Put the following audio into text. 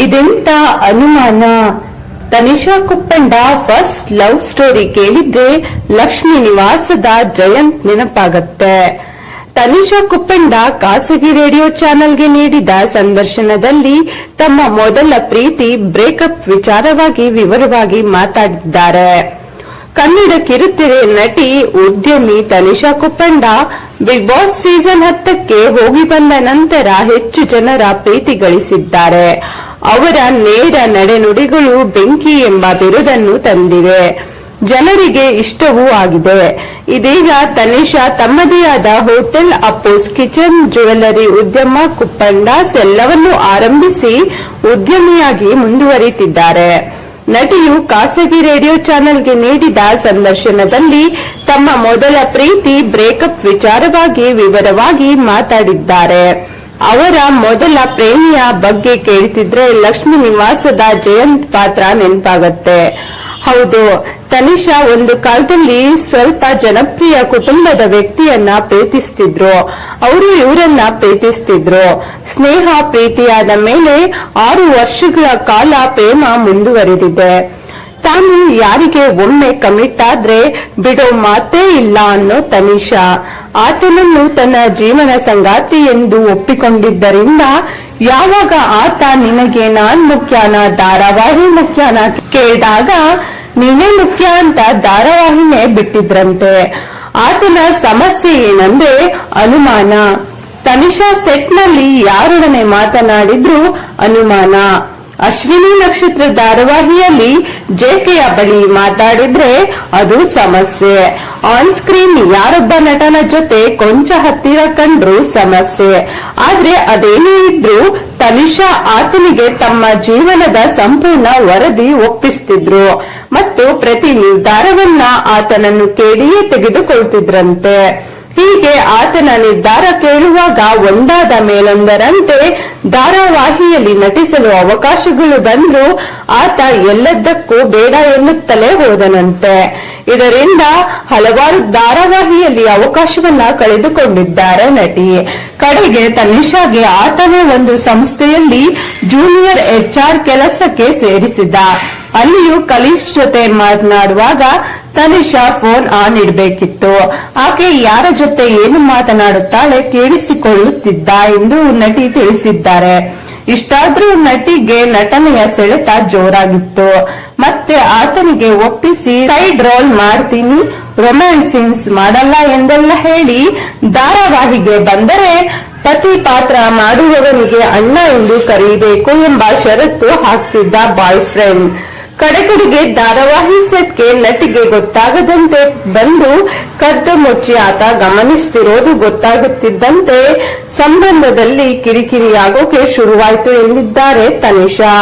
ಇದೆಂತ ಅನುಮಾನ. Tanisha Kuppanda first love story ಕೇಳಿದ್ರೆ ಲಕ್ಷ್ಮೀ ನಿವಾಸದ ಜಯಂತ್ ನೆನಪಾಗತ್ತೆ. ತನಿಷಾ ಕುಪ್ಪಂಡ ಖಾಸಗಿ ರೇಡಿಯೋ ಚಾನೆಲ್ಗೆ ನೀಡಿದ ಸಂದರ್ಶನದಲ್ಲಿ ತಮ್ಮ ಮೊದಲ ಪ್ರೀತಿ ಬ್ರೇಕಪ್ ವಿಚಾರವಾಗಿ ವಿವರವಾಗಿ ಮಾತಾಡಿದ್ದಾರೆ. ಕನ್ನಡ ಕಿರುತೆರೆ ನಟಿ ಉದ್ಯಮಿ Tanisha Kuppanda Bigg Boss season 10ಕ್ಕೆ ಹೋಗಿ ಬಂದ ನಂತರ ಹೆಚ್ಚು ಜನರ ಪ್ರೀತಿ ಗಳಿಸಿದ್ದಾರೆ. ಅವರ ನೇರ ನಡೆನುಡಿಗಳು ಬೆಂಕಿ ಎಂಬ ಬಿರುದನ್ನು ತಂದಿವೆ. ಜನರಿಗೆ ಇಷ್ಟವೂ ಆಗಿದೆ. ಇದೀಗ ತನಿಷಾ ತಮ್ಮದೇ ಆದ ಹೋಟೆಲ್, ಅಪ್ಪೋಸ್ ಕಿಚನ್, ಜ್ಯುವೆಲರಿ ಉದ್ಯಮ, ಕುಪ್ಪಂಡಾಸ್ ಎಲ್ಲವನ್ನೂ ಆರಂಭಿಸಿ ಉದ್ಯಮಿಯಾಗಿ ಮುಂದುವರಿತಿದ್ದಾರೆ. ನಟಿಯು ಖಾಸಗಿ ರೇಡಿಯೋ ಚಾನೆಲ್ಗೆ ನೀಡಿದ ಸಂದರ್ಶನದಲ್ಲಿ ತಮ್ಮ ಮೊದಲ ಪ್ರೀತಿ ಬ್ರೇಕಪ್ ವಿಚಾರವಾಗಿ ವಿವರವಾಗಿ ಮಾತಾಡಿದ್ದಾರೆ. ಅವರ ಮೊದಲ ಪ್ರೇಮಿಯ ಬಗ್ಗೆ ಕೇಳ್ತಿದ್ರೆ ಲಕ್ಷ್ಮೀ ನಿವಾಸದ ಜಯಂತ್ ಪಾತ್ರ ನೆನಪಾಗತ್ತೆ. ಹೌದು, ತನಿಷಾ ಒಂದು ಕಾಲದಲ್ಲಿ ಸ್ವಲ್ಪ ಜನಪ್ರಿಯ ಕುಟುಂಬದ ವ್ಯಕ್ತಿಯನ್ನ ಪ್ರೀತಿಸ್ತಿದ್ರು. ಅವರು ಇವರನ್ನ ಪ್ರೀತಿಸ್ತಿದ್ರು. ಸ್ನೇಹ ಪ್ರೀತಿಯಾದ ಮೇಲೆ 6 ವರ್ಷಗಳ ಕಾಲ ಪ್ರೇಮ ಮುಂದುವರೆದಿದೆ. ತಾನು ಯಾರಿಗೆ ಒಮ್ಮೆ ಕಮಿಟ್ ಆದ್ರೆ ಬಿಡೋ ಮಾತೇ ಇಲ್ಲ ಅನ್ನೋ ತನಿಷಾ ಆತನನ್ನು ತನ್ನ ಜೀವನ ಸಂಗಾತಿ ಎಂದು ಒಪ್ಪಿಕೊಂಡಿದ್ದರಿಂದ ಯಾವಾಗ ಆತ ನಿನಗೆ ನಾನ್ ಮುಖ್ಯನಾ ಧಾರಾವಾಹಿ ಮುಖ್ಯನಾ ಕೇಳಿದಾಗ ನೀನೇ ಮುಖ್ಯ ಅಂತ ಧಾರಾವಾಹಿನೇ ಬಿಟ್ಟಿದ್ರಂತೆ. ಆತನ ಸಮಸ್ಯೆ ಏನಂದ್ರೆ ಅನುಮಾನ. ತನಿಷಾ ಸೆಟ್ನಲ್ಲಿ ಯಾರೊಡನೆ ಮಾತನಾಡಿದ್ರು ಅನುಮಾನ. ಅಶ್ವಿನಿ ನಕ್ಷತ್ರ ಧಾರಾವಾಹಿಯಲ್ಲಿ ಜೆಕೆಯ ಬಳಿ ಮಾತಾಡಿದ್ರೆ ಅದು ಸಮಸ್ಯೆ. ಆನ್ ಸ್ಕ್ರೀನ್ ಯಾರೊಬ್ಬ ನಟನ ಜೊತೆ ಕೊಂಚ ಹತ್ತಿರ ಕಂಡ್ರು ಸಮಸ್ಯೆ. ಆದ್ರೆ ಅದೇನೇ ಇದ್ರೂ ತನಿಷಾ ಆತನಿಗೆ ತಮ್ಮ ಜೀವನದ ಸಂಪೂರ್ಣ ವರದಿ ಒಪ್ಪಿಸ್ತಿದ್ರು ಮತ್ತು ಪ್ರತಿ ನಿರ್ಧಾರವನ್ನ ಆತನನ್ನು ಕೇಳಿಯೇ ತೆಗೆದುಕೊಳ್ತಿದ್ರಂತೆ. ಹೀಗೆ ಆತನ ನಿರ್ಧಾರ ಕೇಳುವಾಗ ಒಂದಾದ ಮೇಲೊಂದರಂತೆ ಧಾರಾವಾಹಿಯಲ್ಲಿ ನಟಿಸಲು ಅವಕಾಶಗಳು ಬಂದ್ರು ಆತ ಎಲ್ಲದಕ್ಕೂ ಬೇಡ ಎನ್ನುತ್ತಲೇ ಹೋದನಂತೆ. ಇದರಿಂದ ಹಲವಾರು ಧಾರಾವಾಹಿಯಲ್ಲಿ ಅವಕಾಶವನ್ನ ಕಳೆದುಕೊಂಡಿದ್ದಾರೆ ನಟಿ. ಕಡೆಗೆ ತನಿಷಾಗೆ ಆತನೇ ಒಂದು ಸಂಸ್ಥೆಯಲ್ಲಿ ಜೂನಿಯರ್ HR ಕೆಲಸಕ್ಕೆ ಸೇರಿಸಿದ. ಅಲ್ಲಿಯೂ ಕಲೀಶ್ ಜೊತೆ ಮಾತನಾಡುವಾಗ ತನಿಷಾ ಫೋನ್ ಆನ್ ಇಡಬೇಕಿತ್ತು. ಆಕೆ ಯಾರ ಜೊತೆ ಏನು ಮಾತನಾಡುತ್ತಾಳೆ ಕೇಳಿಸಿಕೊಳ್ಳುತ್ತಿದ್ದ ಎಂದು ನಟಿ ತಿಳಿಸಿದ್ದಾರೆ. ಇಷ್ಟಾದ್ರೂ ನಟಿಗೆ ನಟನೆಯ ಸೆಳೆತ ಜೋರಾಗಿತ್ತು. ಮತ್ತೆ ಆತನಿಗೆ ಒಪ್ಪಿಸಿ ಸೈಡ್ ರೋಲ್ ಮಾಡ್ತೀನಿ, ರೊಮ್ಯಾನ್ಸ್ ಸೀನ್ಸ್ ಮಾಡಲ್ಲ ಎಂದೆಲ್ಲ ಹೇಳಿ ಧಾರಾವಾಹಿಗೆ ಬಂದರೆ ಪತಿ ಪಾತ್ರ ಮಾಡುವವನಿಗೆ ಅಣ್ಣ ಎಂದು ಕರೆಯಬೇಕು ಎಂಬ ಷರತ್ತು ಹಾಕ್ತಿದ್ದ ಬಾಯ್ ಫ್ರೆಂಡ್. ಕಡೆಗೆ ಧಾರಾವಾಹಿ ಸೆಟ್ಗೆ ನಟಿಗೆ ಗೊತ್ತಾಗದಂತೆ ಬಂದು ಕದ್ದು ಮುಚ್ಚಿ ಆತ ಗಮನಿಸ್ತಿರೋದು ಗೊತ್ತಾಗುತ್ತಿದ್ದಂತೆ ಸಂಬಂಧದಲ್ಲಿ ಕಿರಿಕಿರಿಯಾಗೋಕೆ ಶುರುವಾಯಿತು ಎಂದಿದ್ದಾರೆ ತನಿಷಾ.